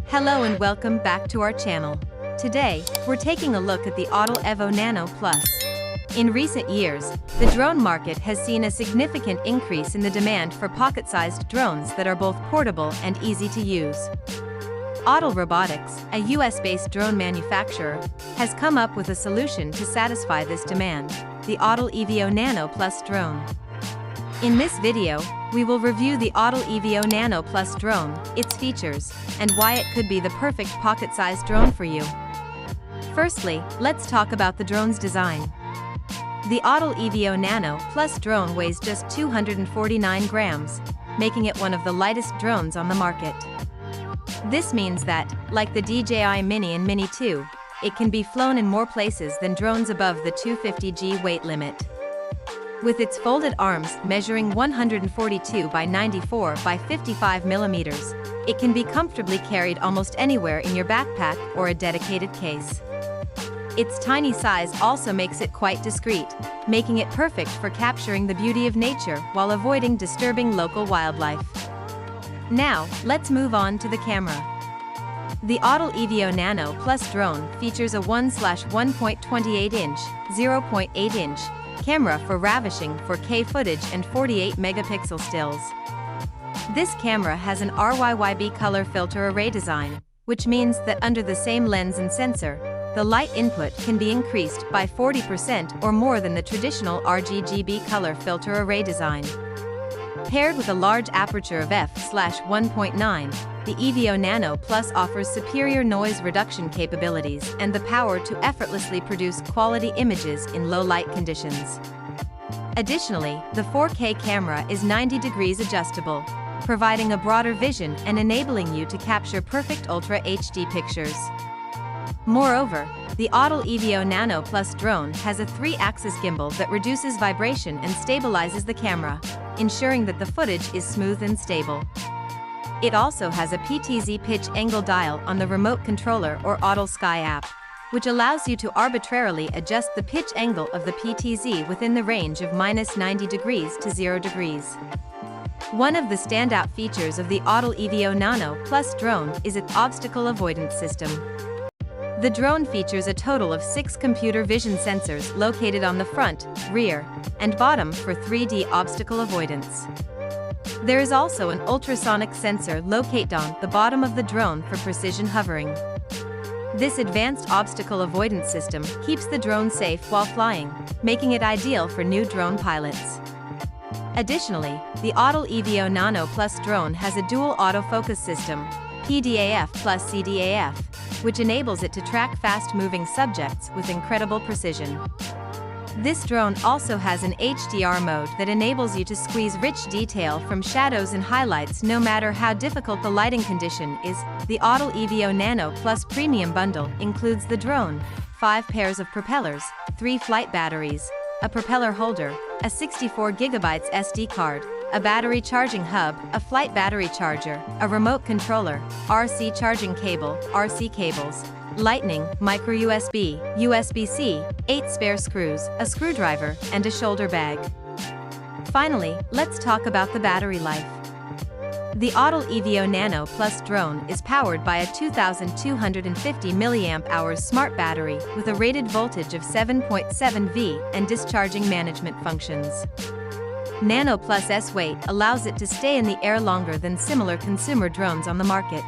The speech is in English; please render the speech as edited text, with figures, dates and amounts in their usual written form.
Hello and welcome back to our channel. Today, we're taking a look at the Autel EVO Nano Plus. In recent years, the drone market has seen a significant increase in the demand for pocket-sized drones that are both portable and easy to use. Autel Robotics, a US-based drone manufacturer, has come up with a solution to satisfy this demand, the Autel EVO Nano Plus drone. In this video, we will review the Autel EVO Nano Plus drone, its features, and why it could be the perfect pocket-sized drone for you. Firstly, let's talk about the drone's design. The Autel EVO Nano Plus drone weighs just 249 grams, making it one of the lightest drones on the market. This means that, like the DJI Mini and Mini 2, it can be flown in more places than drones above the 250g weight limit. With its folded arms measuring 142 by 94 by 55 millimeters, it can be comfortably carried almost anywhere in your backpack or a dedicated case. Its tiny size also makes it quite discreet, making it perfect for capturing the beauty of nature while avoiding disturbing local wildlife. Now, let's move on to the camera. The Autel EVO Nano Plus drone features a 1/1.28-inch, 0.8-inch camera for ravishing 4K footage and 48 megapixel stills. This camera has an RYYB color filter array design, which means that under the same lens and sensor, the light input can be increased by 40% or more than the traditional RGB color filter array design. Paired with a large aperture of f/1.9, the EVO Nano Plus offers superior noise reduction capabilities and the power to effortlessly produce quality images in low light conditions. Additionally, the 4K camera is 90 degrees adjustable, providing a broader vision and enabling you to capture perfect Ultra HD pictures. Moreover, the Autel EVO Nano Plus drone has a 3-axis gimbal that reduces vibration and stabilizes the camera, ensuring that the footage is smooth and stable. It also has a PTZ pitch angle dial on the remote controller or Autel Sky app, which allows you to arbitrarily adjust the pitch angle of the PTZ within the range of -90 degrees to 0 degrees. One of the standout features of the Autel EVO Nano Plus drone is its obstacle avoidance system. The drone features a total of 6 computer vision sensors located on the front, rear, and bottom for 3D obstacle avoidance. There is also an ultrasonic sensor located on the bottom of the drone for precision hovering. This advanced obstacle avoidance system keeps the drone safe while flying, making it ideal for new drone pilots. Additionally, the Autel EVO Nano Plus drone has a dual autofocus system, PDAF CDAF, which enables it to track fast-moving subjects with incredible precision. This drone also has an HDR mode that enables you to squeeze rich detail from shadows and highlights no matter how difficult the lighting condition is. The Autel EVO Nano Plus Premium Bundle includes the drone, 5 pairs of propellers, 3 flight batteries, a propeller holder, a 64GB SD card, a battery charging hub, a flight battery charger, a remote controller, RC charging cable, RC cables, Lightning, micro USB, USB-C, 8 spare screws, a screwdriver, and a shoulder bag. Finally, let's talk about the battery life. The Autel EVO Nano Plus drone is powered by a 2250 mAh smart battery with a rated voltage of 7.7 V and discharging management functions. Nano Plus's weight allows it to stay in the air longer than similar consumer drones on the market.